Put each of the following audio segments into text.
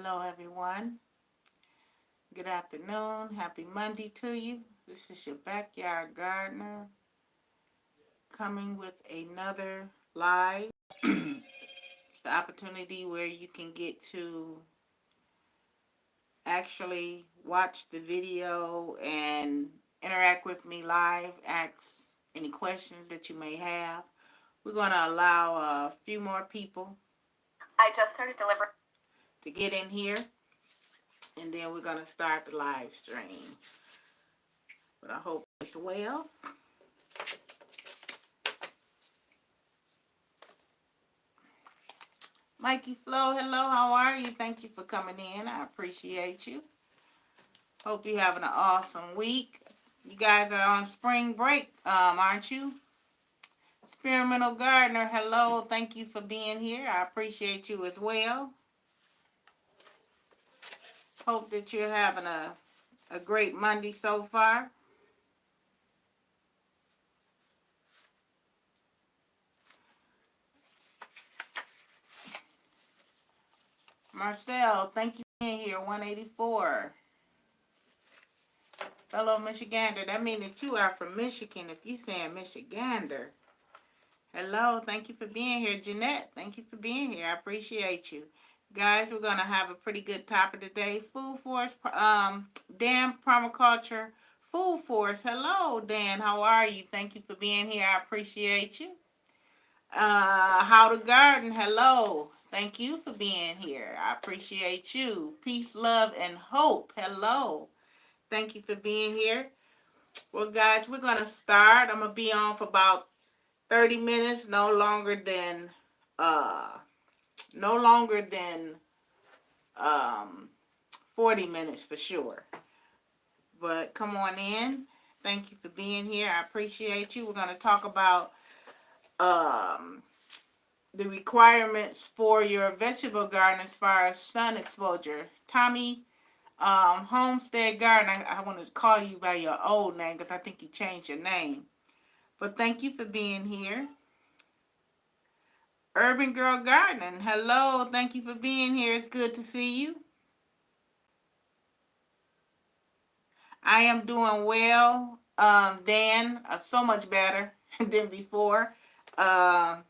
Hello, everyone. Good afternoon. Happy Monday to you. This is your backyard gardener coming with another live. It's the opportunity where you can get to actually watch the video and interact with me live, ask any questions that you may have. We're going to allow a few more people. I just started delivering. To get in here. And then we're going to start the live stream. But I hope it's well. Mikey Flo, hello, how are you? Thank you for coming in. I appreciate you. Hope you're having an awesome week. You guys are on spring break, aren't you? Experimental Gardener, hello. Thank you for being here. I appreciate you as well. Hope that you're having a great Monday so far. Marcel, thank you for being here. 184. Fellow Michigander, that means that you are from Michigan if you saying Michigander. Hello, thank you for being here. Jeanette, thank you for being here. I appreciate you. Guys, we're going to have a pretty good topic today. Food Forest, Dan Permaculture, Food Forest. Hello, Dan, how are you? Thank you for being here. I appreciate you. How to Garden, hello. Thank you for being here. I appreciate you. Peace, love, and hope. Hello. Thank you for being here. Well, guys, we're going to start. I'm going to be on for about 30 minutes, no longer than 40 minutes for sure. But come on in. Thank you for being here. I appreciate you. We're going to talk about the requirements for your vegetable garden as far as sun exposure. Tommy Homestead Garden, I want to call you by your old name because I think you changed your name. But thank you for being here. Urban Girl Gardening, hello. Thank you for being here. It's good to see you. I am doing well, Dan, so much better than before. As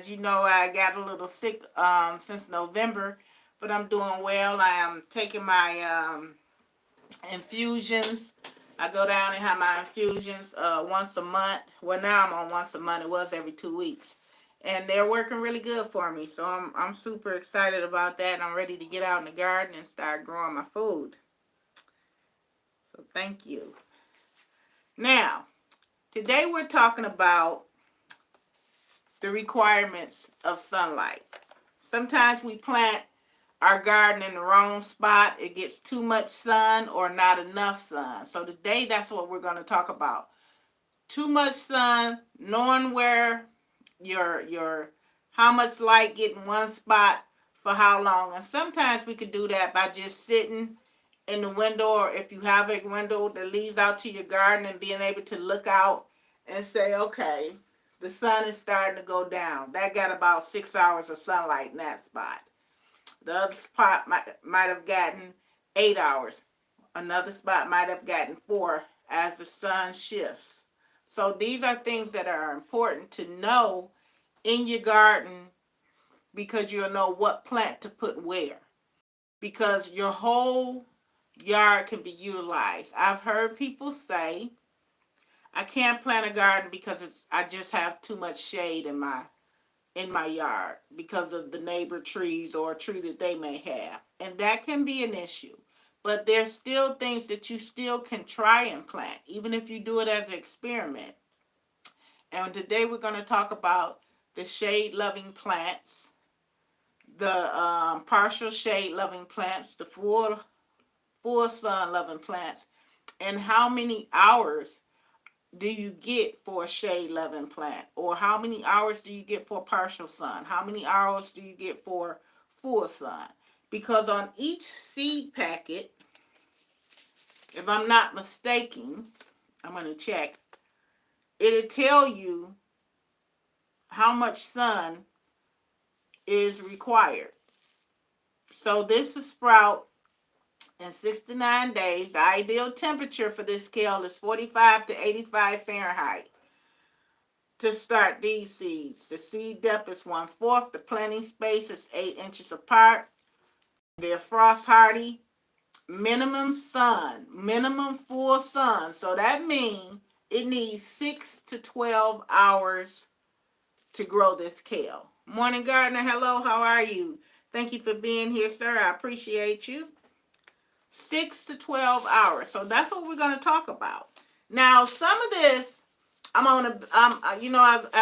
you know, I got a little sick since November, but I'm doing well. I am taking my infusions. I go down and have my infusions once a month. Well, now I'm on once a month. It was every 2 weeks. And they're working really good for me. So I'm super excited about that. I'm ready to get out in the garden and start growing my food. So thank you. Now, today we're talking about the requirements of sunlight. Sometimes we plant our garden in the wrong spot. It gets too much sun or not enough sun. So today that's what we're going to talk about. Too much sun, knowing where your how much light get in one spot for how long. And sometimes we could do that by just sitting in the window, or if you have a window that leads out to your garden, and being able to look out and say, okay, the sun is starting to go down. That got about 6 hours of sunlight in that spot. The other spot might have gotten 8 hours. Another spot might have gotten 4 as the sun shifts. So these are things that are important to know in your garden, because you'll know what plant to put where. Because your whole yard can be utilized. I've heard people say, I can't plant a garden because I just have too much shade in my yard because of the neighbor trees or a tree that they may have. And that can be an issue. But there's still things that you still can try and plant, even if you do it as an experiment. And today we're going to talk about the shade-loving plants, the partial shade-loving plants, the full sun-loving plants, and how many hours do you get for a shade-loving plant? Or how many hours do you get for partial sun? How many hours do you get for full sun? Because on each seed packet, if I'm not mistaken, I'm going to check, it'll tell you how much sun is required. So this is sprout in 69 days. The ideal temperature for this kale is 45 to 85 Fahrenheit to start these seeds. The seed depth is 1/4. The planting space is 8 inches apart. They're frost hardy. Minimum sun, minimum full sun. So that means it needs 6 to 12 hours to grow this kale. Morning gardener, hello, how are you? Thank you for being here, sir. I appreciate you. 6 to 12 hours. So that's what we're going to talk about. Now, some of this, as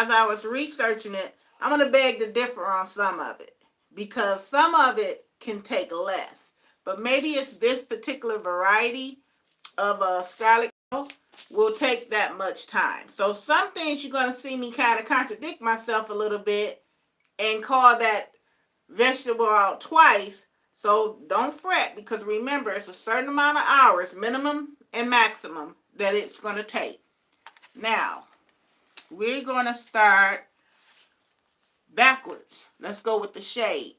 I was researching it, I'm going to beg to differ on some of it because some of it can take less. But maybe it's this particular variety of scarlet kale will take that much time. So some things you're going to see me kind of contradict myself a little bit and call that vegetable out twice. So don't fret, because remember, it's a certain amount of hours, minimum and maximum, that it's going to take. Now, we're going to start backwards. Let's go with the shade,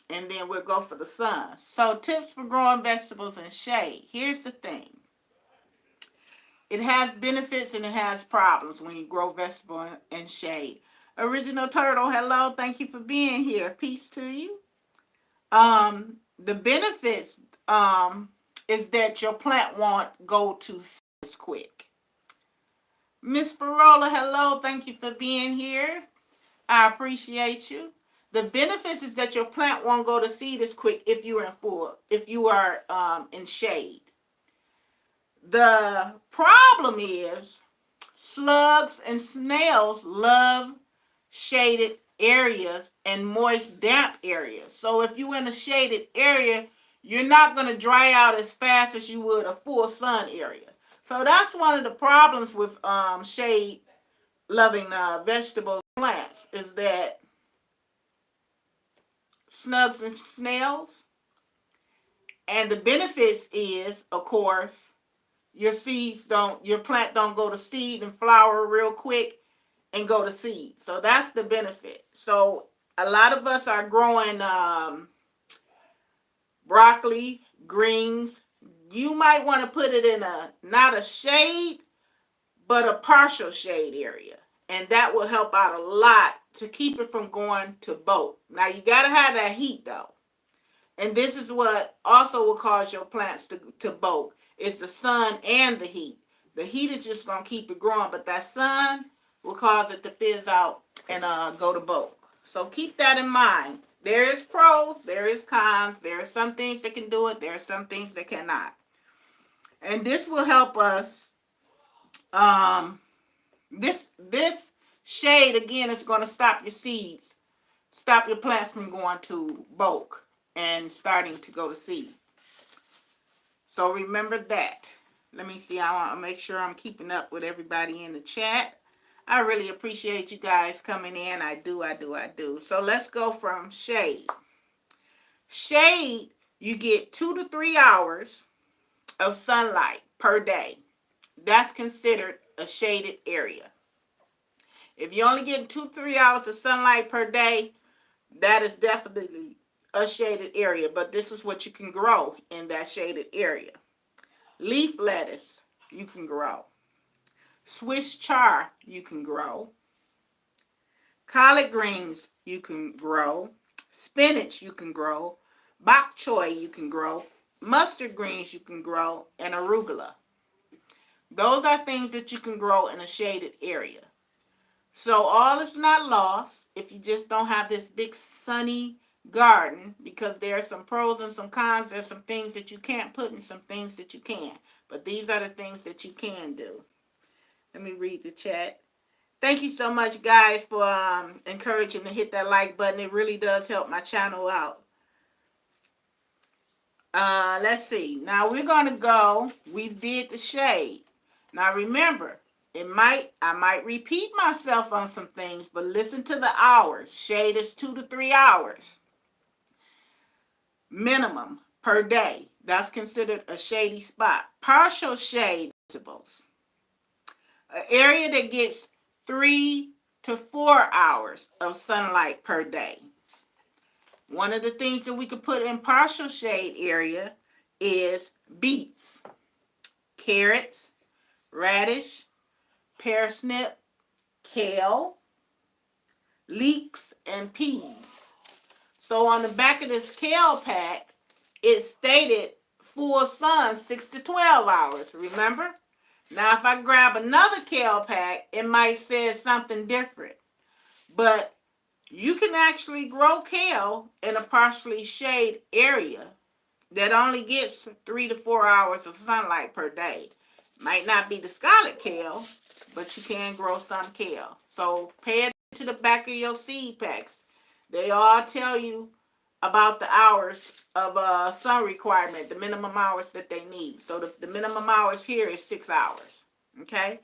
and then we'll go for the sun. So tips for growing vegetables in shade. Here's the thing. It has benefits and it has problems when you grow vegetable in shade. Original Turtle, hello. Thank you for being here. Peace to you. The benefits is that your plant won't go to seed quick. Miss Farola, hello. Thank you for being here. I appreciate you. The benefits is that your plant won't go to seed as quick if you are in shade. The problem is slugs and snails love shaded areas and moist, damp areas. So if you're in a shaded area, you're not going to dry out as fast as you would a full sun area. So that's one of the problems with shade loving vegetables plants, is that slugs and snails. And the benefits is, of course, your plant don't go to seed and flower real quick and go to seed. So that's the benefit. So a lot of us are growing broccoli, greens. You might want to put it in not a shade, but a partial shade area. And that will help out a lot to keep it from going to both. Now you got to have that heat though. And this is what also will cause your plants to bolt. It's the sun and the heat. The heat is just going to keep it growing, but that sun will cause it to fizz out and go to bolt. So keep that in mind. There is pros, there is cons. There are some things that can do it. There are some things that cannot. And this will help us. This shade, again, is going to stop your seeds. Stop your plants from going to bulk and starting to go to seed. So remember that. Let me see. I want to make sure I'm keeping up with everybody in the chat. I really appreciate you guys coming in. I do. So let's go from shade. Shade, you get 2 to 3 hours of sunlight per day. That's considered a shaded area. If you only get 2 to 3 hours of sunlight per day, that is definitely a shaded area, but this is what you can grow in that shaded area. Leaf lettuce, you can grow. Swiss chard, you can grow. Collard greens, you can grow. Spinach, you can grow. Bok choy, you can grow. Mustard greens, you can grow. And arugula. Those are things that you can grow in a shaded area. So all is not lost if you just don't have this big sunny garden, because there are some pros and some cons. There's some things that you can't put and some things that you can. But these are the things that you can do. Let me read the chat. Thank you so much, guys, for encouraging to hit that like button. It really does help my channel out. Let's see. Now we're going to go. We did the shade. Now remember, I might repeat myself on some things, but listen to the hours. Shade is 2 to 3 hours. Minimum per day. That's considered a shady spot. Partial shade vegetables. An area that gets 3 to 4 hours of sunlight per day. One of the things that we could put in partial shade area is beets, carrots, radish, parsnip, kale, leeks, and peas. So on the back of this kale pack, it stated full sun 6 to 12 hours, remember? Now if I grab another kale pack, it might say something different. But you can actually grow kale in a partially shade area that only gets 3 to 4 hours of sunlight per day. Might not be the scarlet kale, but you can grow some kale. So pay attention to the back of your seed packs. They all tell you about the hours of sun requirement, the minimum hours that they need. So the minimum hours here is 6 hours, okay?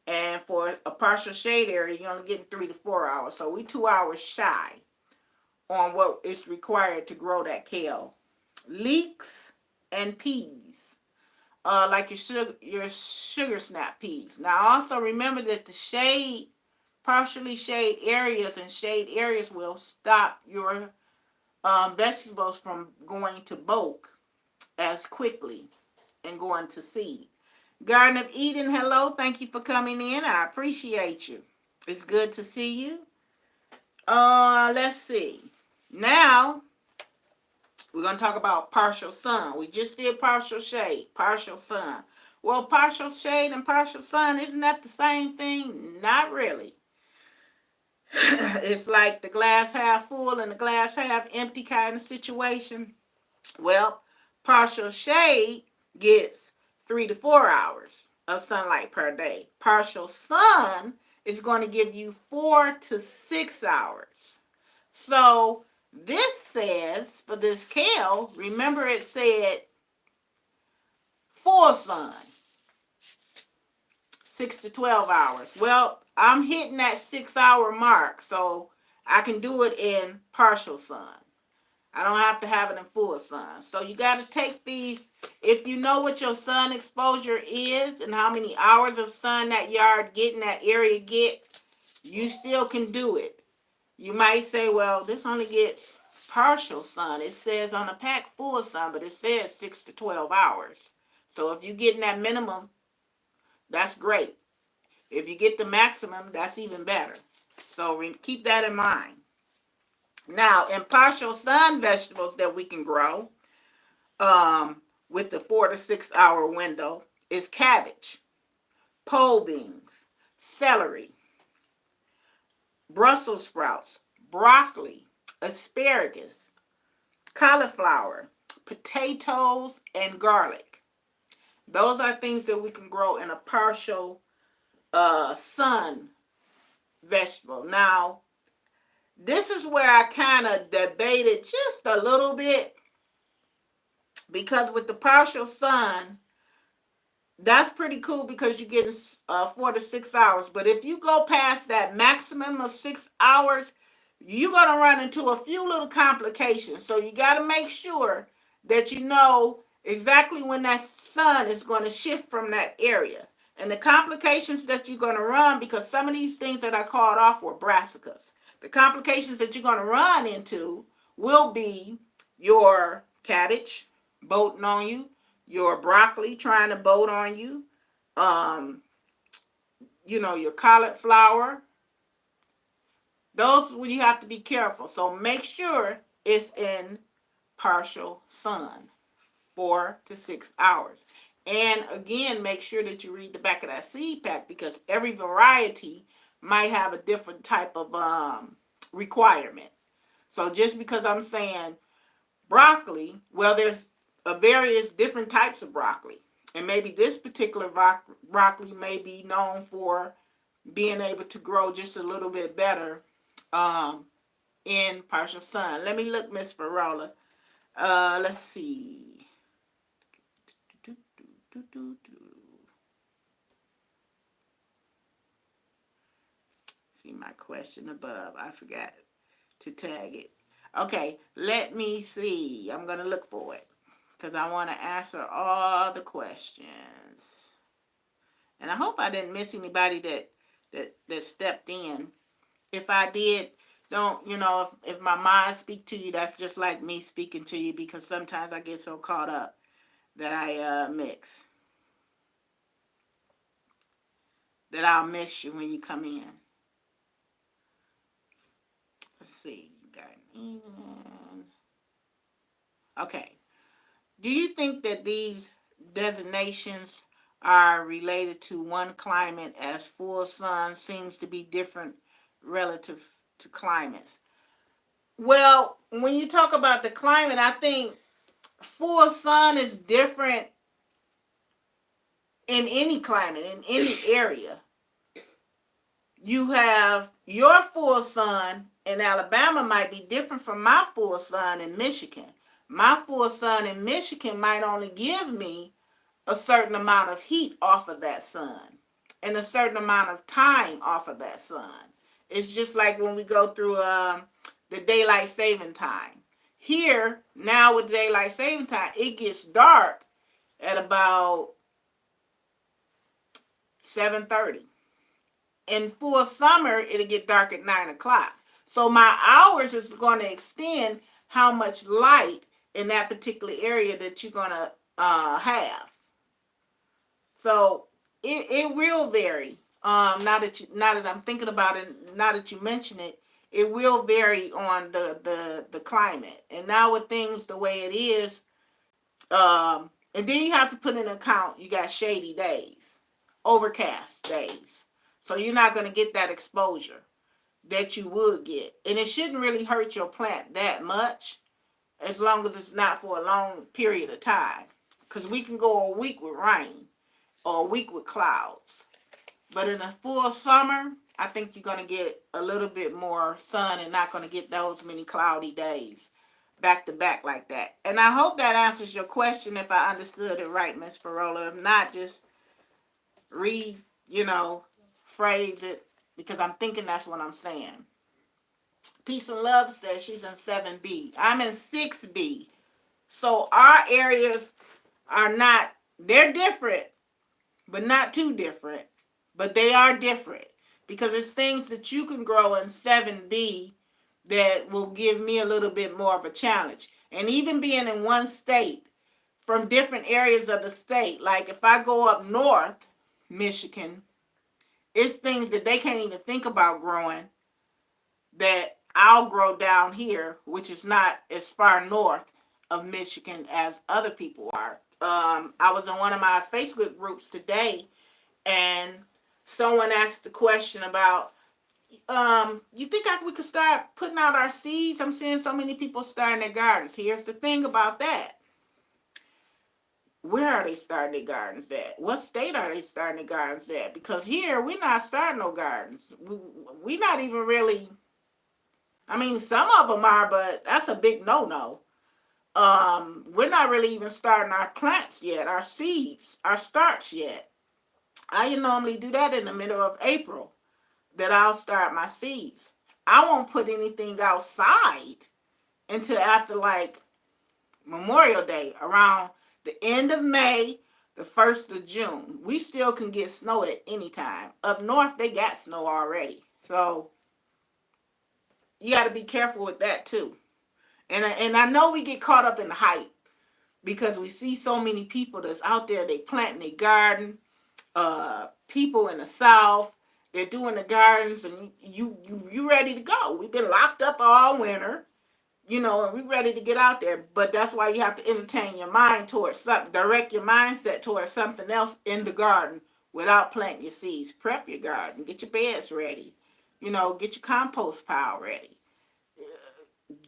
And for a partial shade area, you're only getting 3 to 4 hours. So we 2 hours shy on what is required to grow that kale. Leeks and peas, like your sugar snap peas. Now also remember that the partially shade areas and shade areas will stop your vegetables from going to bulk as quickly and going to seed. Garden of Eden, hello. Thank you for coming in. I appreciate you. It's good to see you. Let's see. Now, we're going to talk about partial sun. We just did partial shade, partial sun. Well, partial shade and partial sun, isn't that the same thing? Not really. It's like the glass half full and the glass half empty kind of situation. Well, partial shade gets 3 to 4 hours of sunlight per day. Partial sun is going to give you 4 to 6 hours. So this says, for this kale, remember it said full sun, 6 to 12 hours. Well, I'm hitting that 6 hour mark, so I can do it in partial sun. I don't have to have it in full sun. So you got to take these, if you know what your sun exposure is and how many hours of sun that yard get and that area get, you still can do it. You might say, well, this only gets partial sun. It says on the pack full sun, but it says 6 to 12 hours. So if you're getting that minimum, that's great. If you get the maximum, that's even better. So keep that in mind. Now, in partial sun vegetables that we can grow with the 4 to 6 hour window is cabbage, pole beans, celery, Brussels sprouts, broccoli, asparagus, cauliflower, potatoes, and garlic. Those are things that we can grow in a partial sun vegetable. Now, this is where I kind of debated just a little bit, because with the partial sun, that's pretty cool because you're getting 4 to 6 hours. But if you go past that maximum of 6 hours, you're going to run into a few little complications. So you got to make sure that you know exactly when that sun is going to shift from that area. And the complications that you're going to run, because some of these things that I called off were brassicas. The complications that you're going to run into will be your cabbage boating on you, your broccoli trying to boat on you, your cauliflower. Those when you have to be careful. So make sure it's in partial sun, 4 to 6 hours. And again, make sure that you read the back of that seed pack, because every variety might have a different type of requirement. So just because I'm saying broccoli, well, there's various different types of broccoli. And maybe this particular broccoli may be known for being able to grow just a little bit better in partial sun. Let me look, Miss Farola. Let's see. See my question above. I forgot to tag it. Okay, let me see. I'm going to look for it because I want to answer all the questions. And I hope I didn't miss anybody that stepped in. If I did, don't, if my mind speak to you, that's just like me speaking to you, because sometimes I get so caught up that I mix. That I'll miss you when you come in. Let's see. Okay. Do you think that these designations are related to one climate, as full sun seems to be different relative to climates? Well, when you talk about the climate, I think full sun is different in any climate, in any area. You have your full sun in Alabama might be different from my full sun in Michigan. My full sun in Michigan might only give me a certain amount of heat off of that sun and a certain amount of time off of that sun. It's just like when we go through the daylight saving time. Here, now with daylight saving time, it gets dark at about 7:30. In full summer, it'll get dark at 9 o'clock. So my hours is going to extend how much light in that particular area that you're going to have. So it will vary. Now that I'm thinking about it, now that you mention it, it will vary on the climate. And now with things the way it is, and then you have to put in account you got shady days, overcast days. So you're not going to get that exposure that you would get. And it shouldn't really hurt your plant that much, as long as it's not for a long period of time. Because we can go a week with rain or a week with clouds. But in a full summer, I think you're going to get a little bit more sun and not going to get those many cloudy days back to back like that. And I hope that answers your question, if I understood it right, Miss Farola. If not, just phrase it, because I'm thinking that's what I'm saying. Peace and Love says she's in 7B. I'm in 6B. So our areas are not, they're different, but not too different. But they are different, because there's things that you can grow in 7B that will give me a little bit more of a challenge. And even being in one state, from different areas of the state, like if I go up north, Michigan, it's things that they can't even think about growing that I'll grow down here, which is not as far north of Michigan as other people are. I was in one of my Facebook groups today, and someone asked the question about, you think we could start putting out our seeds? I'm seeing so many people starting their gardens. Here's the thing about that. Where are they starting their gardens at? What state are they starting their gardens at? Because here, we're not starting no gardens. We're not even really, I mean, some of them are, but that's a big no-no. We're not really even starting our plants yet, our seeds, our starts yet. I normally do that in the middle of April, that I'll start my seeds. I won't put anything outside until after like Memorial Day, around the end of May, the 1st of June. We still can get snow at any time. Up north, they got snow already. So you got to be careful with that too. And I know we get caught up in the hype, because we see so many people that's out there, they planting their garden. People in the South, they're doing the gardens, and you ready to go. We've been locked up all winter, and we're ready to get out there. But that's why you have to entertain your mind towards something, direct your mindset towards something else in the garden without planting your seeds. Prep your garden, get your beds ready, get your compost pile ready.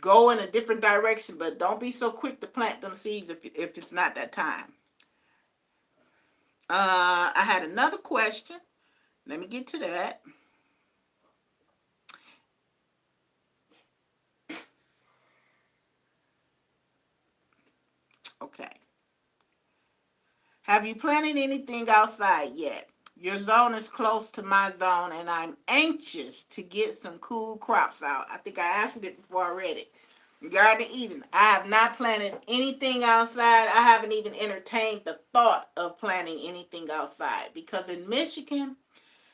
Go in a different direction, but don't be so quick to plant them seeds if it's not that time. I had another question. Let me get to that. Okay. Have you planted anything outside yet? Your zone is close to my zone, and I'm anxious to get some cool crops out. I think I answered it before I read it. Garden of Eden. I have not planted anything outside. I haven't even entertained the thought of planting anything outside, because in Michigan,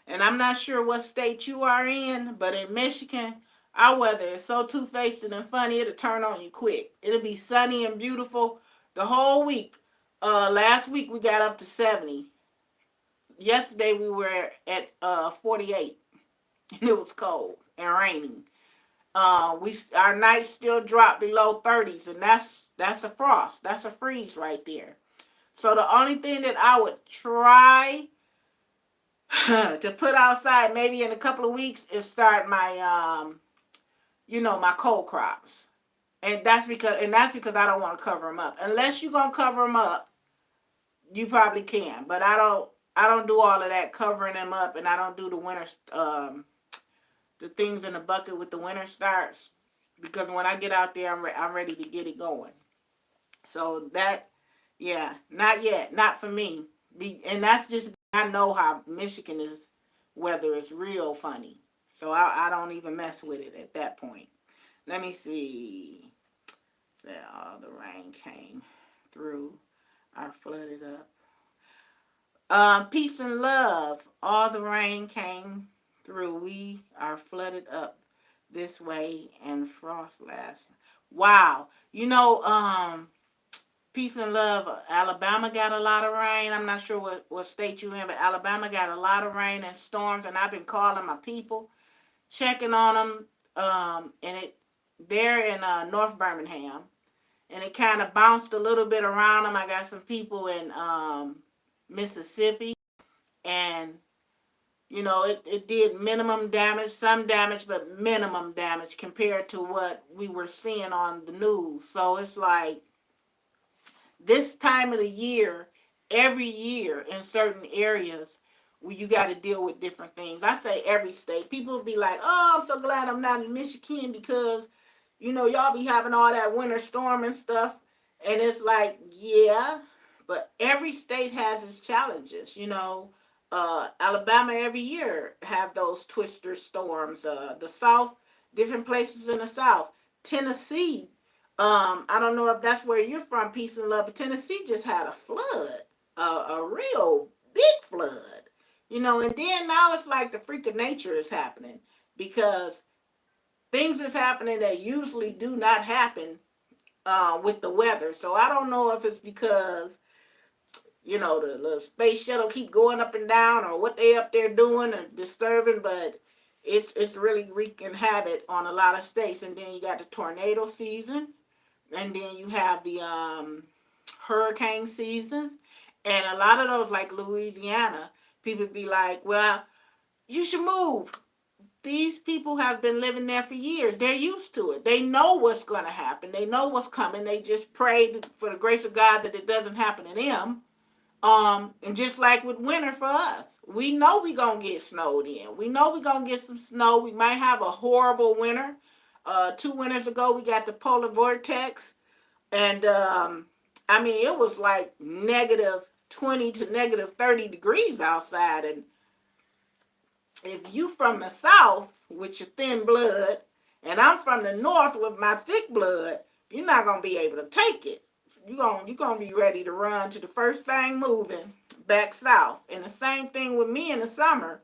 and I'm not sure what state you are in, but in Michigan, Our weather is so two-faced and funny, it'll turn on you quick. It'll be sunny and beautiful the whole week. Last week we got up to 70. Yesterday we were at 48, and it was cold and raining. Our nights still drop below 30s, and that's a frost. That's a freeze right there. So the only thing that I would try to put outside maybe in a couple of weeks is start my my cold crops. And that's because I don't want to cover them up. Unless you're gonna cover them up, you probably can. But I don't do all of that covering them up, and I don't do the winter the things in the bucket with the winter starts, because when I get out there, I'm ready to get it going. So that, yeah, not yet, not for me. And that's just, I know how Michigan is, weather is real funny. So I don't even mess with it at that point. Let me see. All the rain came through. I flooded up. Peace and love. All the rain came through. We are flooded up this way, and frost last. Wow. Peace and love. Alabama got a lot of rain. I'm not sure what state you're in, but Alabama got a lot of rain and storms, and I've been calling my people, checking on them. They're in North Birmingham, and it kind of bounced a little bit around them. I got some people in Mississippi, and it did minimum damage, some damage, but minimum damage compared to what we were seeing on the news. So it's like, this time of the year, every year in certain areas, where you got to deal with different things. I say every state. People be like, oh, I'm so glad I'm not in Michigan, because, y'all be having all that winter storm and stuff. And it's like, yeah, but every state has its challenges. Alabama every year have those twister storms. The South, different places in the South. Tennessee, I don't know if that's where you're from, peace and love, but Tennessee just had a flood, a real big flood. And then now it's like the freak of nature is happening, because things is happening that usually do not happen with the weather. So I don't know if it's because, the space shuttle keep going up and down, or what they up there doing and disturbing, but it's really wreaking havoc on a lot of states. And then you got the tornado season, and then you have the hurricane seasons, and a lot of those, like Louisiana, people be like, well, you should move. These people have been living there for years. They're used to it. They know what's going to happen. They know what's coming. They just pray for the grace of God that it doesn't happen to them. And just like with winter for us, we know we're going to get snowed in. We know we're going to get some snow. We might have a horrible winter. 2 winters ago, we got the polar vortex. And, it was like negative 20 to negative 30 degrees outside. And if you from the South with your thin blood, and I'm from the North with my thick blood, you're not going to be able to take it. You're gonna be ready to run to the first thing moving back south. And the same thing with me in the summer.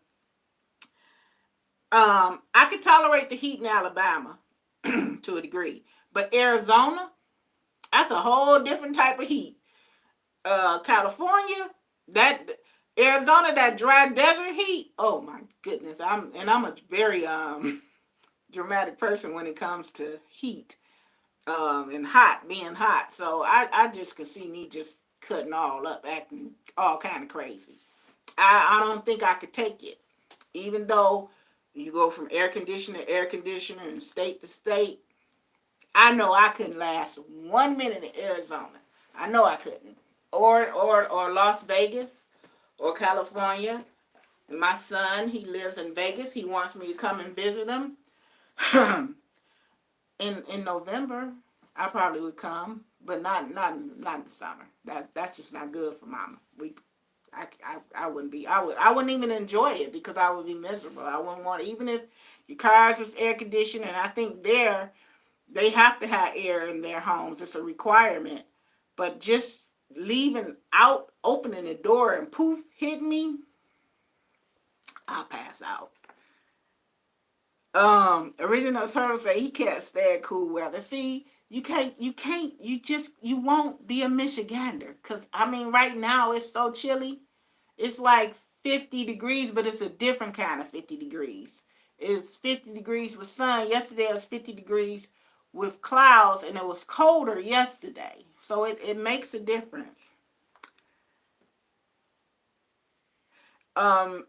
I could tolerate the heat in Alabama to a degree, but Arizona, that's a whole different type of heat. California, that Arizona, that dry desert heat. Oh my goodness! I'm a very dramatic person when it comes to heat. And being hot. So I just could see me just cutting all up, acting all kind of crazy. I don't think I could take it. Even though you go from air conditioner to air conditioner and state to state, I know I couldn't last 1 minute in Arizona. I know I couldn't. Or Las Vegas or California. My son, he lives in Vegas. He wants me to come and visit him. In November, I probably would come, but not in the summer. That's just not good for Mama. I wouldn't even enjoy it, because I would be miserable. I wouldn't want, even if your cars was air conditioned, and I think they have to have air in their homes. It's a requirement. But just leaving out, opening the door, and poof, hitting me, I'll pass out. Original Turtle say he can't stand cool weather. See, you won't be a Michigander. Cause I mean, right now it's so chilly. It's like 50 degrees, but it's a different kind of 50 degrees. It's 50 degrees with sun. Yesterday it was 50 degrees with clouds, and it was colder yesterday. So it makes a difference.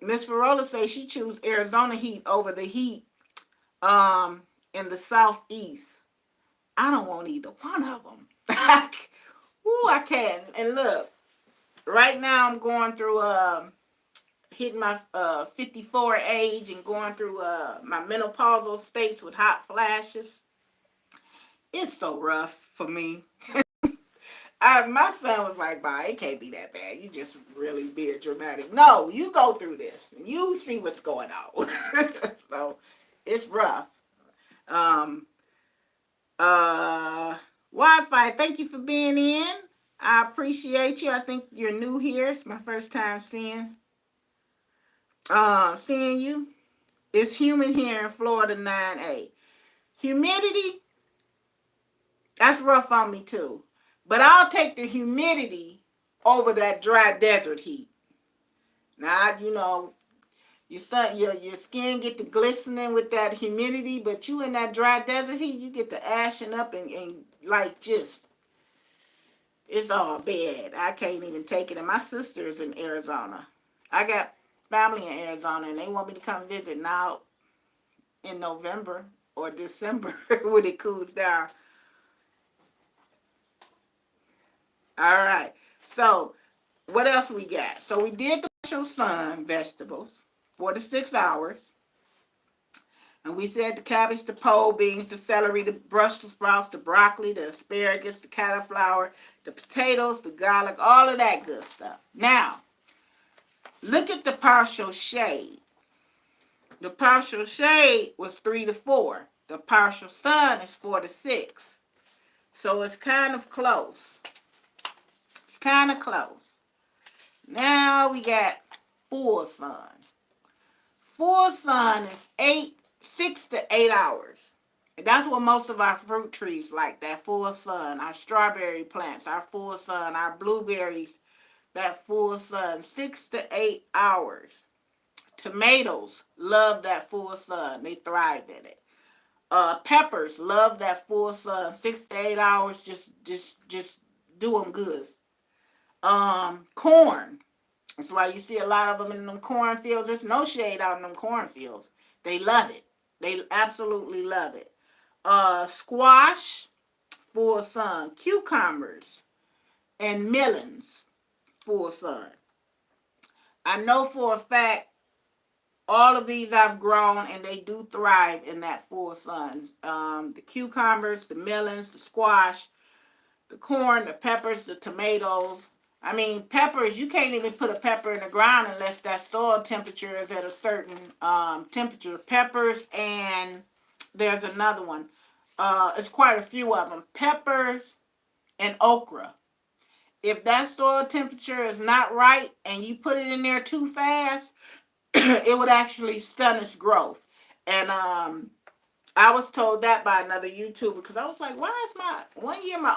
Miss Farola says she choose Arizona heat over the heat in the southeast. I don't want either one of them. Ooh, I can't. And look, right now I'm going through hitting my 54 age and going through my menopausal states with hot flashes. It's so rough for me. My son was like, "Bah, it can't be that bad. You just really being dramatic." No, you go through this. You see what's going on. So it's rough. Um, Wi-Fi, thank you for being in. I appreciate you. I think you're new here. It's my first time seeing you. It's humid here in Florida 9A. Humidity, that's rough on me too. But I'll take the humidity over that dry desert heat. Now, your skin get to glistening with that humidity, but you in that dry desert heat, you get to ashing up and like just, it's all bad. I can't even take it. And my sister's in Arizona. I got family in Arizona, and they want me to come visit now in November or December when it cools down. All right. So what else we got? So we did the partial sun vegetables, 4 to 6 hours. And we said the cabbage, the pole beans, the celery, the Brussels sprouts, the broccoli, the asparagus, the cauliflower, the potatoes, the garlic, all of that good stuff. Now, look at the partial shade. The partial shade was 3 to 4. The partial sun is 4 to 6. So it's kind of close. It's kind of close. Now we got full sun. Full sun is 6 to 8 hours. And that's what most of our fruit trees like, that full sun. Our strawberry plants, our full sun. Our blueberries, that full sun. 6 to 8 hours. Tomatoes love that full sun. They thrive in it. Peppers love that full sun. 6 to 8 hours, just do them good. Corn. That's why you see a lot of them in them cornfields. There's no shade out in them cornfields. They love it. They absolutely love it. Squash, full sun. Cucumbers and melons, full sun. I know for a fact all of these I've grown, and they do thrive in that full sun. The cucumbers, the melons, the squash, the corn, the peppers, the tomatoes. I mean, peppers, you can't even put a pepper in the ground unless that soil temperature is at a certain temperature. Peppers, and there's another one. It's quite a few of them. Peppers and okra. If that soil temperature is not right and you put it in there too fast, it would actually stun its growth. And I was told that by another YouTuber, because I was like, why is my one year my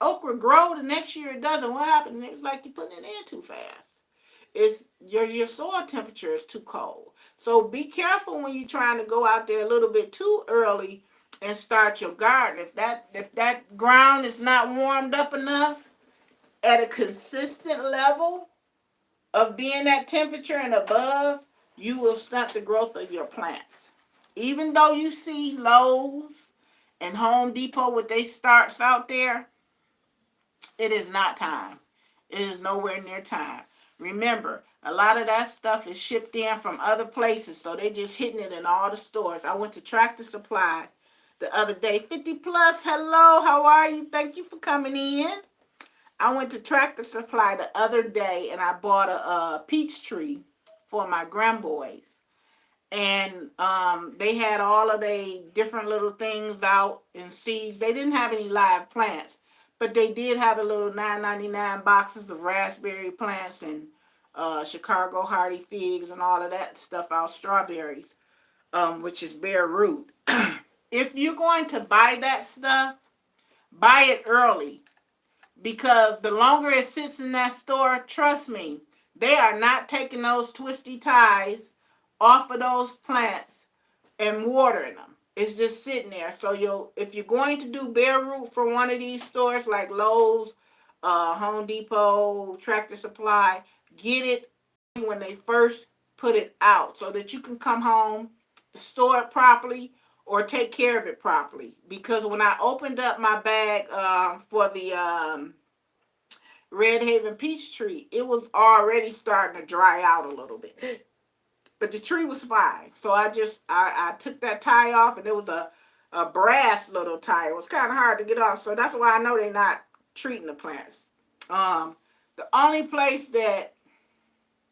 okra grow, the next year it doesn't? What happened? And it was like, you're putting it in too fast. It's your soil temperature is too cold. So be careful when you're trying to go out there a little bit too early and start your garden. If that ground is not warmed up enough at a consistent level of being that temperature and above, you will stunt the growth of your plants. Even though you see Lowe's and Home Depot with they starts out there, it is not time. It is nowhere near time. Remember, a lot of that stuff is shipped in from other places, so they just hitting it in all the stores. I went to Tractor Supply the other day. 50 plus, hello, how are you? Thank you for coming in. I went to Tractor Supply the other day, and I bought a peach tree for my grandboys. And they had all of the different little things out in seeds. They didn't have any live plants, but they did have the little $9.99 boxes of raspberry plants and Chicago hardy figs and all of that stuff out, strawberries. which is bare root. If you're going to buy that stuff, buy it early, because the longer it sits in that store, trust me, they are not taking those twisty ties off of those plants and watering them. It's just sitting there. So if you're going to do bare root for one of these stores like Lowe's, Home Depot, Tractor Supply, get it when they first put it out so that you can come home, store it properly, or take care of it properly. Because when I opened up my bag for the Red Haven peach tree, it was already starting to dry out a little bit. But the tree was fine. So I took that tie off, and it was a brass little tie. It was kind of hard to get off. So that's why I know they're not treating the plants. The only place that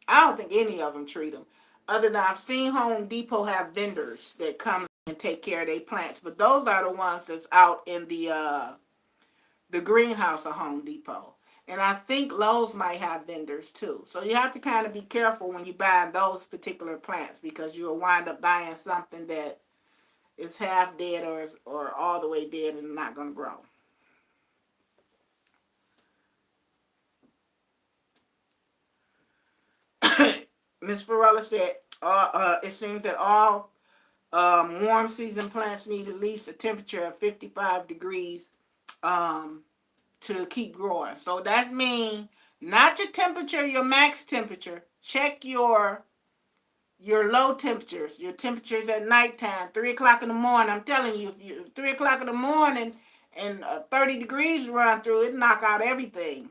I don't think any of them treat them, other than I've seen Home Depot have vendors that come and take care of their plants. But those are the ones that's out in the greenhouse of Home Depot. And I think Lowe's might have vendors too. So you have to kind of be careful when you buy those particular plants, because you'll wind up buying something that is half dead or all the way dead and not going to grow. Ms. Farella said, it seems that all warm season plants need at least a temperature of 55 degrees to keep growing. So that means not your temperature, your max temperature. Check your low temperatures, your temperatures at nighttime, 3 o'clock in the morning. I'm telling you, if 3 o'clock in the morning and 30 degrees run through, it knock out everything.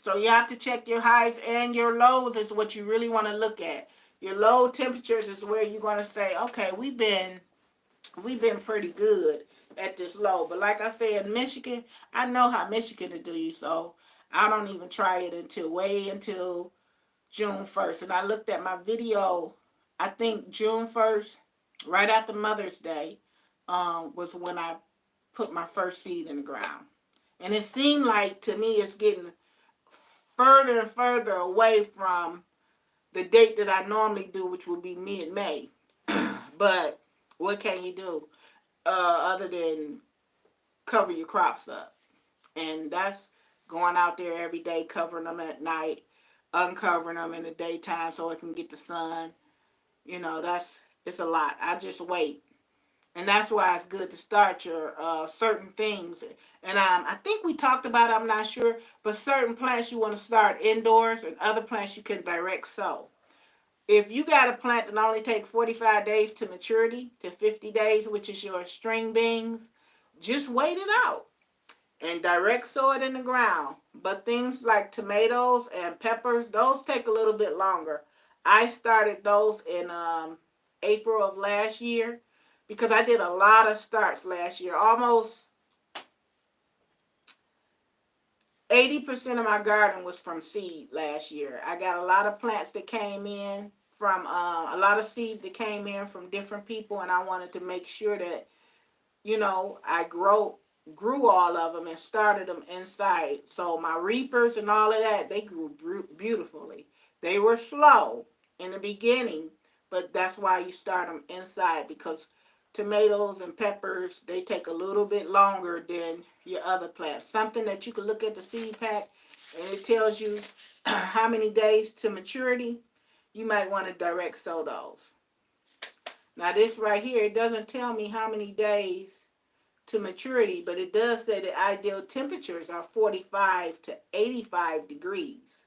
So you have to check your highs and your lows is what you really want to look at. Your low temperatures is where you're going to say, okay, we've been pretty good at this low. But like I said, in Michigan, I know how Michigan to do you, so I don't even try it until June 1st. And I looked at my video, I think June 1st, right after Mother's Day, was when I put my first seed in the ground. And it seemed like, to me, it's getting further and further away from the date that I normally do, which would be mid-May. But what can you do other than cover your crops up? And that's going out there every day, covering them at night, uncovering them in the daytime so it can get the sun. It's a lot. I just wait. And that's why it's good to start your certain things. And I think we talked about it, I'm not sure, but certain plants you want to start indoors, and other plants you can direct sow. If you got a plant that only takes 45 days to maturity, to 50 days, which is your string beans, just wait it out and direct sow it in the ground. But things like tomatoes and peppers, those take a little bit longer. I started those in April of last year because I did a lot of starts last year. Almost 80% of my garden was from seed last year. I got a lot of plants that came in from a lot of seeds that came in from different people, and I wanted to make sure that I grew all of them and started them inside. So my reapers and all of that, they grew beautifully. They were slow in the beginning, but that's why you start them inside, because tomatoes and peppers, they take a little bit longer than your other plants. Something that you can look at the seed pack and it tells you how many days to maturity. You might want to direct sow those. Now this right here, it doesn't tell me how many days to maturity, but it does say the ideal temperatures are 45 to 85 degrees.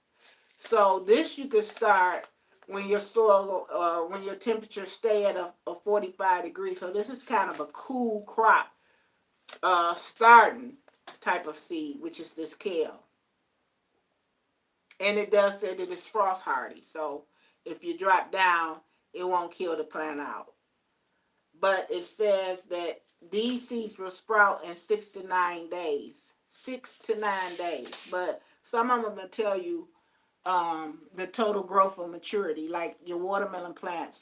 So this you could start when your soil, when your temperatures stay at a 45 degrees. So this is kind of a cool crop starting type of seed, which is this kale. And it does say that it's frost hardy. So if you drop down, it won't kill the plant out. But it says that these seeds will sprout in 6 to 9 days. 6 to 9 days. But some of them will tell you the total growth of maturity, like your watermelon plants,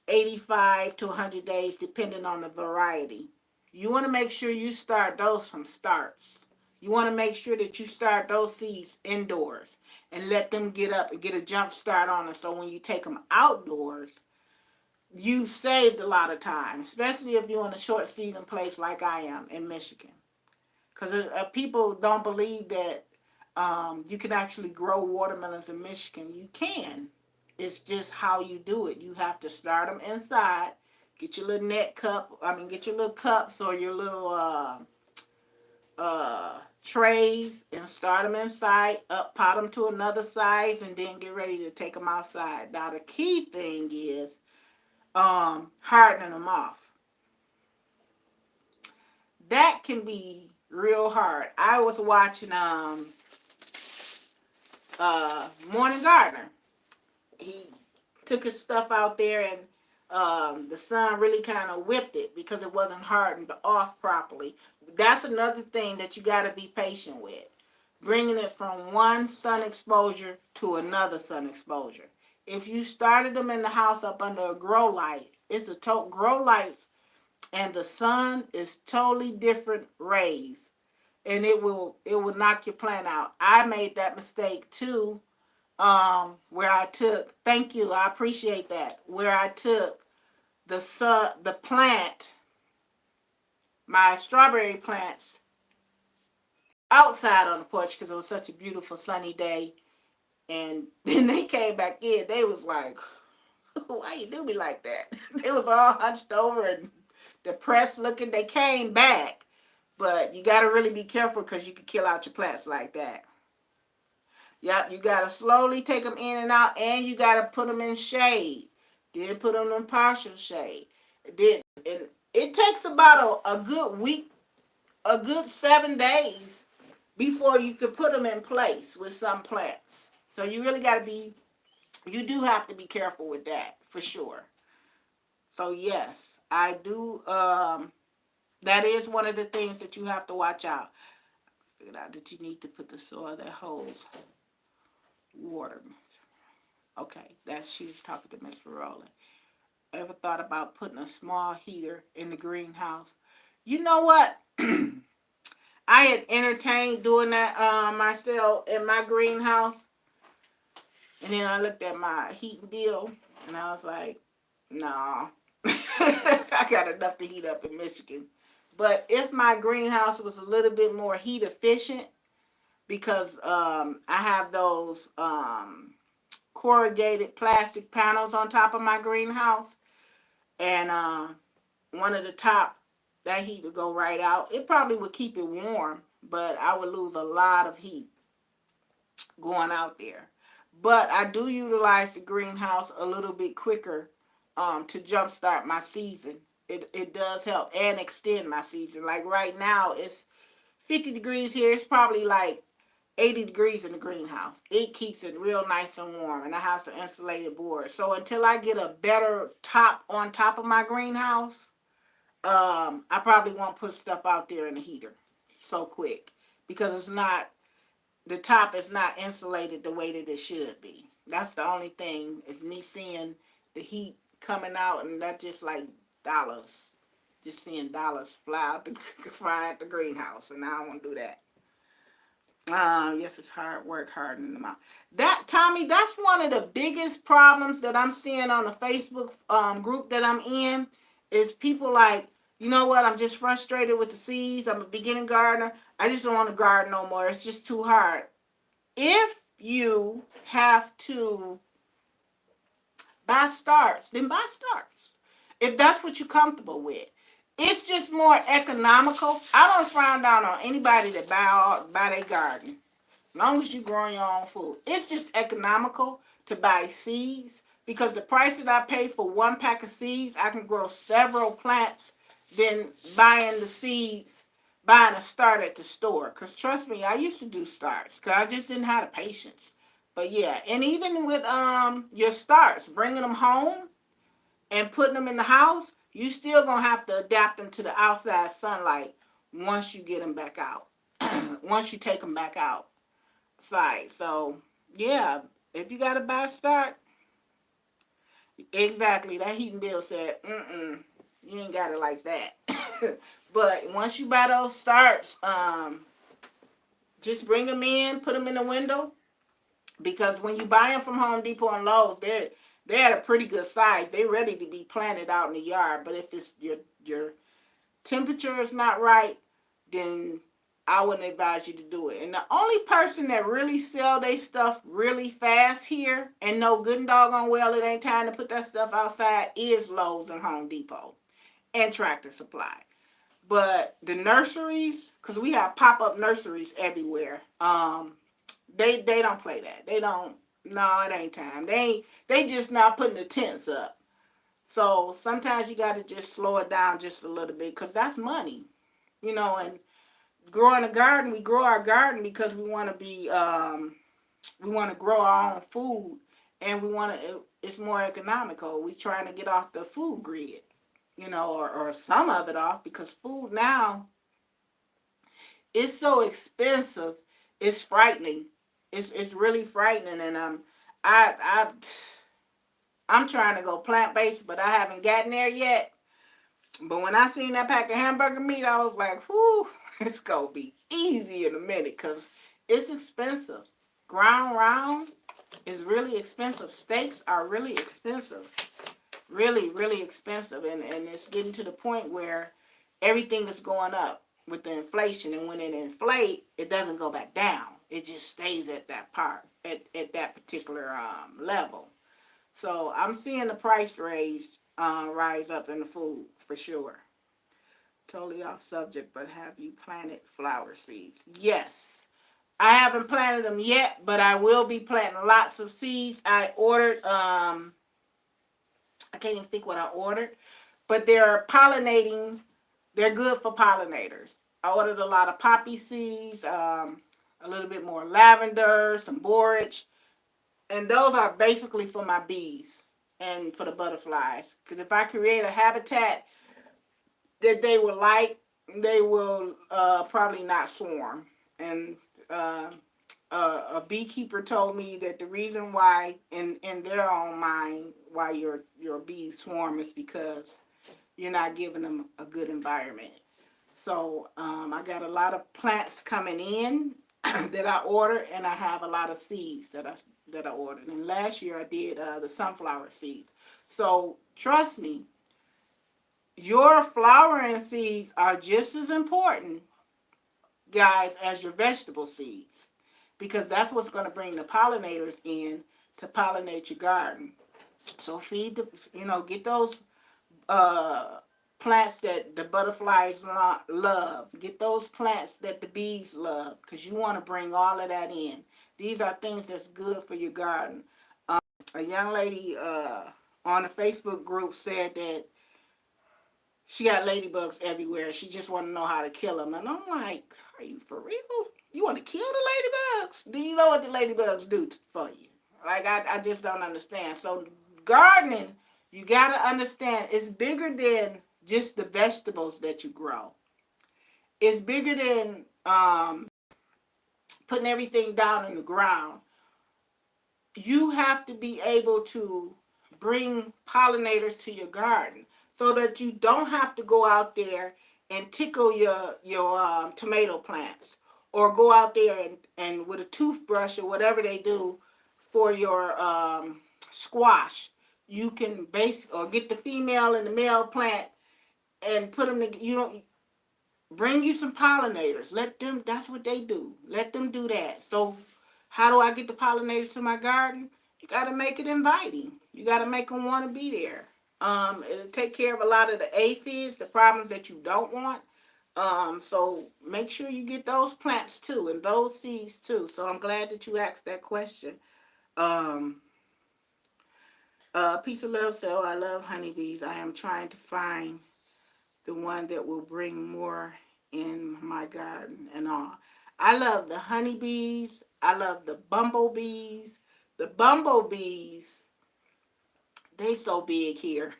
85 to 100 days, depending on the variety. You want to make sure you start those from starts. You want to make sure that you start those seeds indoors and let them get up and get a jump start on them. So when you take them outdoors, you saved a lot of time, especially if you're in a short season place like I am in Michigan. Because people don't believe that you can actually grow watermelons in Michigan. You can. It's just how you do it. You have to start them inside. Get your little net cup. Get your little cups or your little trays and start them inside. Up, pot them to another size, and then get ready to take them outside. Now the key thing is hardening them off. That can be real hard. I was watching Morning Gardener. He took his stuff out there and the sun really kind of whipped it because it wasn't hardened off properly. That's another thing that you got to be patient with. Bringing it from one sun exposure to another sun exposure. If you started them in the house up under a grow light, it's a grow light and the sun is totally different rays. And it will knock your plant out. I made that mistake too, where I took, thank you, I appreciate that, where I took the plant, my strawberry plants, outside on the porch because it was such a beautiful sunny day. And then they came back in. They was like, why you do me like that? They was all hunched over and depressed looking. They came back. But you got to really be careful because you can kill out your plants like that. Yep, you got to slowly take them in and out, and you got to put them in shade. Then put them in partial shade. And it takes about a good week, a good 7 days before you can put them in place with some plants. So you really got to you do have to be careful with that, for sure. So yes, I do, that is one of the things that you have to watch out. Figured out that you need to put the soil that holds water. Okay, she was talking to Miss Verola. Ever thought about putting a small heater in the greenhouse? You know what? I had entertained doing that myself in my greenhouse. And then I looked at my heating bill and I was like, nah. I got enough to heat up in Michigan. But if my greenhouse was a little bit more heat efficient, because I have those corrugated plastic panels on top of my greenhouse, and one of the top, that heat would go right out. It probably would keep it warm, but I would lose a lot of heat going out there. But I do utilize the greenhouse a little bit quicker to jumpstart my season. It does help and extend my season. Like right now, it's 50 degrees here. It's probably like 80 degrees in the greenhouse. It keeps it real nice and warm, and I have some insulated boards. So until I get a better top on top of my greenhouse, I probably won't put stuff out there in the heater so quick because the top is not insulated the way that it should be. That's the only thing, is me seeing the heat coming out, and that's just like dollars. Just seeing dollars fly out the greenhouse, and I don't want to do that. Yes, it's hard work hardening them out. Tommy, that's one of the biggest problems that I'm seeing on the Facebook group that I'm in, is people like, you know what, I'm just frustrated with the seeds. I'm a beginning gardener. I just don't want to garden no more. It's just too hard. If you have to buy starts, then buy starts. If that's what you're comfortable with. It's just more economical. I don't frown down on anybody that buy their garden. As long as you're growing your own food. It's just economical to buy seeds, because the price that I pay for one pack of seeds, I can grow several plants than buying the seeds, buying a start at the store. Because trust me, I used to do starts because I just didn't have the patience. But yeah, and even with your starts, bringing them home and putting them in the house, you still going to have to adapt them to the outside sunlight once you get them back out. Once you take them back outside. So, yeah, if you got to buy a start, exactly, that heating bill said, you ain't got it like that. But once you buy those starts, just bring them in, put them in the window. Because when you buy them from Home Depot and Lowe's, they're at a pretty good size. They're ready to be planted out in the yard. But if it's your temperature is not right, then I wouldn't advise you to do it. And the only person that really sell their stuff really fast here and know good and doggone well it ain't time to put that stuff outside is Lowe's and Home Depot and Tractor Supply. But the nurseries, because we have pop-up nurseries everywhere, they don't play that. They don't. No, it ain't time. They just not putting the tents up. So sometimes you got to just slow it down just a little bit because that's money, And growing a garden, we grow our garden because we want to we want to grow our own food, and we want to. It's more economical. We trying to get off the food grid, or some of it off because food now is so expensive. It's frightening. It's really frightening, and I'm trying to go plant-based, but I haven't gotten there yet. But when I seen that pack of hamburger meat, I was like, whew, it's going to be easy in a minute because it's expensive. Ground round is really expensive. Steaks are really expensive. Really, really expensive. And it's getting to the point where everything is going up with the inflation. And when it inflates, it doesn't go back down. It just stays at that at that particular level. So I'm seeing the price rise up in the food for sure. Totally off subject, but have you planted flower seeds? Yes. I haven't planted them yet, but I will be planting lots of seeds. I ordered, I can't even think what I ordered, but they're pollinating. They're good for pollinators. I ordered a lot of poppy seeds, a little bit more lavender, some borage. And those are basically for my bees and for the butterflies. Because if I create a habitat that they will like, they will probably not swarm. And a beekeeper told me that the reason why, in their own mind, why your bees swarm is because you're not giving them a good environment. So I got a lot of plants coming in that I ordered, and I have a lot of seeds that I ordered. And last year I did the sunflower seeds. So trust me, your flowering seeds are just as important, guys, as your vegetable seeds, because that's what's going to bring the pollinators in to pollinate your garden. So get those plants that the butterflies love. Get those plants that the bees love, because you want to bring all of that in. These are things that's good for your garden. A young lady on a Facebook group said that she got ladybugs everywhere. She just want to know how to kill them. And I'm like, are you for real? You want to kill the ladybugs? Do you know what the ladybugs do for you? Like, I just don't understand. So gardening, you got to understand, it's bigger than just the vegetables that you grow. It's bigger than putting everything down in the ground. You have to be able to bring pollinators to your garden so that you don't have to go out there and tickle your tomato plants, or go out there and with a toothbrush or whatever they do for your squash. You can or get the female and the male plant and put them together. Bring you some pollinators. That's what they do. Let them do that. So how do I get the pollinators to my garden? You got to make it inviting. You got to make them want to be there. It'll take care of a lot of the aphids, the problems that you don't want. So make sure you get those plants too, and those seeds too. So I'm glad that you asked that question. Peace of Love said, I love honeybees. I am trying to find the one that will bring more in my garden and all. I love the honeybees. I love the bumblebees. The bumblebees, they so big here,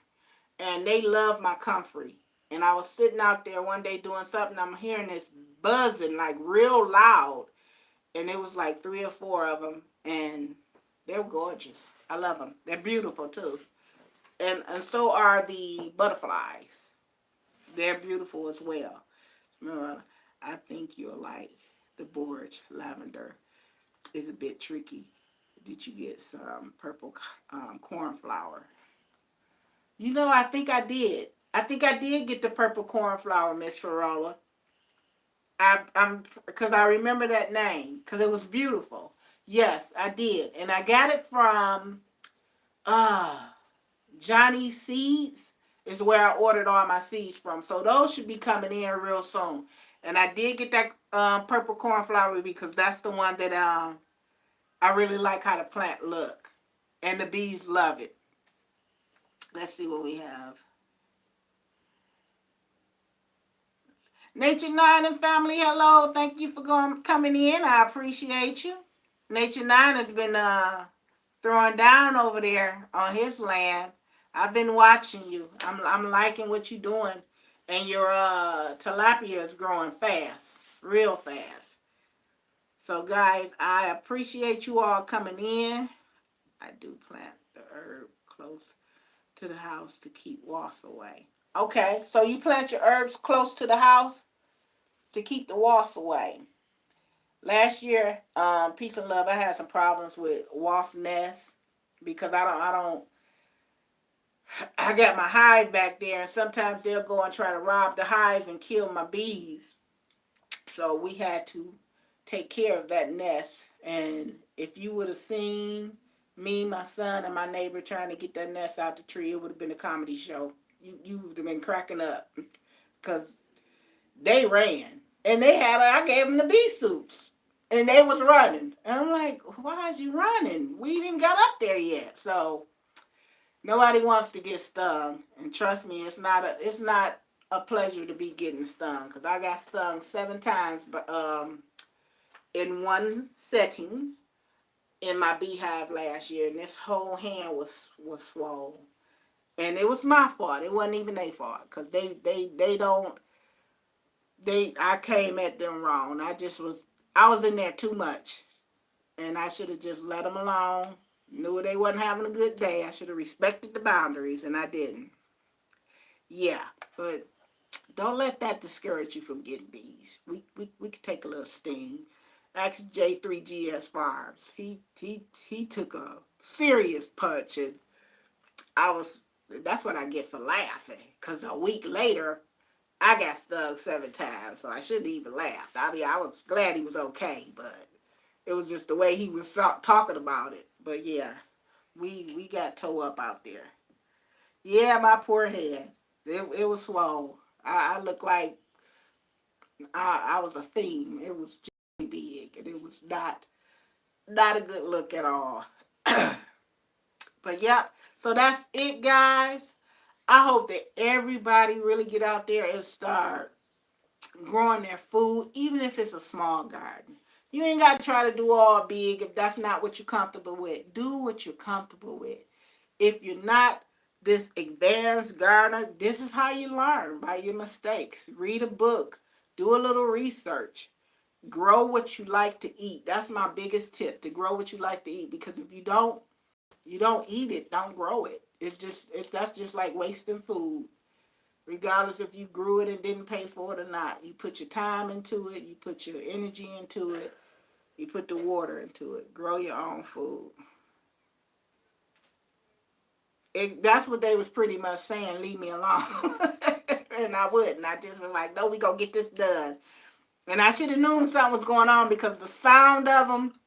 and they love my comfrey. And I was sitting out there one day doing something. I'm hearing this buzzing like real loud, and it was like 3 or 4 of them, and they're gorgeous. I love them. They're beautiful too, and so are the butterflies. They're beautiful as well. I think you'll like the borage lavender. It's a bit tricky. Did you get some purple cornflower? You know, I think I did. I think I did get the purple cornflower, Miss Farola. I'm because I remember that name because it was beautiful. Yes, I did, and I got it from uh Johnny Seeds is where I ordered all my seeds from. So those should be coming in real soon. And I did get that purple cornflower because that's the one that I really like how the plant look, and the bees love it. Let's see what we have. Nature Nine and family, hello. Thank you for coming in. I appreciate you. Nature Nine has been throwing down over there on his land. I've been watching you. I'm liking what you're doing, and your tilapia is growing fast, real fast. So guys, I appreciate you all coming in. I do plant the herb close to the house to keep wasps away. Okay, so you plant your herbs close to the house to keep the wasps away. Last year, peace and love, I had some problems with wasp nests because I got my hive back there, and sometimes they'll go and try to rob the hives and kill my bees. So we had to take care of that nest. And if you would have seen me, my son, and my neighbor trying to get that nest out the tree, it would have been a comedy show. You would have been cracking up because they ran. And I gave them the bee suits. And they was running. And I'm like, why is you running? We ain't even got up there yet. So nobody wants to get stung. And trust me, it's not a pleasure to be getting stung. Because I got stung 7 times in one setting in my beehive last year. And this whole hand was swollen. And it was my fault. It wasn't even their fault. Because I came at them wrong. I was in there too much. And I should have just let them alone. Knew they wasn't having a good day. I should have respected the boundaries, and I didn't. Yeah, but don't let that discourage you from getting bees. We could take a little sting. Ask J3GS Farms. He took a serious punch, and that's what I get for laughing. Because a week later, I got stung 7 times, so I shouldn't even laugh. I mean, I was glad he was okay, but it was just the way he was talking about it. But yeah, we got toe up out there. Yeah, my poor head. It was swole. I looked like I was a fiend. It was just big, and it was not a good look at all. But yeah, so that's it, guys. I hope that everybody really get out there and start growing their food, even if it's a small garden. You ain't got to try to do all big if that's not what you're comfortable with. Do what you're comfortable with. If you're not this advanced gardener, this is how you learn, by your mistakes. Read a book. Do a little research. Grow what you like to eat. That's my biggest tip, to grow what you like to eat. Because if you don't eat it, don't grow it. That's just like wasting food. Regardless if you grew it and didn't pay for it or not. You put your time into it. You put your energy into it. You put the water into it. Grow your own food. That's what they was pretty much saying, leave me alone. And I wouldn't. I just was like, no, we gonna get this done. And I should have known something was going on because the sound of them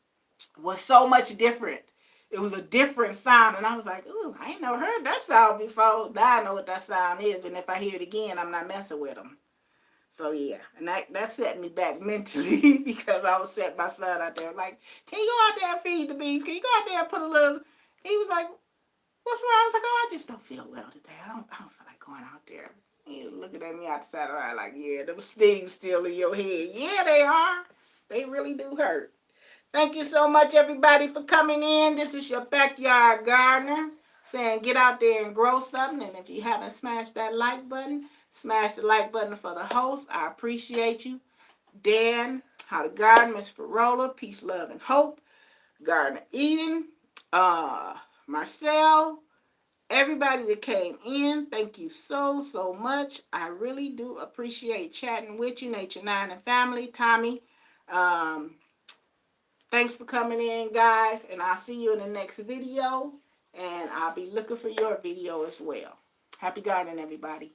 was so much different. It was a different sound. And I was like, ooh, I ain't never heard that sound before. Now I know what that sound is. And if I hear it again, I'm not messing with them. So yeah, and that set me back mentally because I was setting my son out there like, can you go out there and feed the bees? Can you go out there and put a little? He was like, what's wrong? I was like, oh, I just don't feel well today. I don't feel like going out there. He was looking at me out the side of the eye like, yeah, them stings still in your head. Yeah, they are. They really do hurt. Thank you so much, everybody, for coming in. This is your backyard gardener saying get out there and grow something. And if you haven't smashed that like button, smash the like button for the host. I appreciate you. Dan, How to Garden, Miss Farola, Peace, Love, and Hope, Garden Eden, Marcel, everybody that came in, thank you so much. I really do appreciate chatting with you, Nature 9 and family. Tommy, Thanks for coming in, guys, and I'll see you in the next video. And I'll be looking for your video as well. Happy gardening, everybody.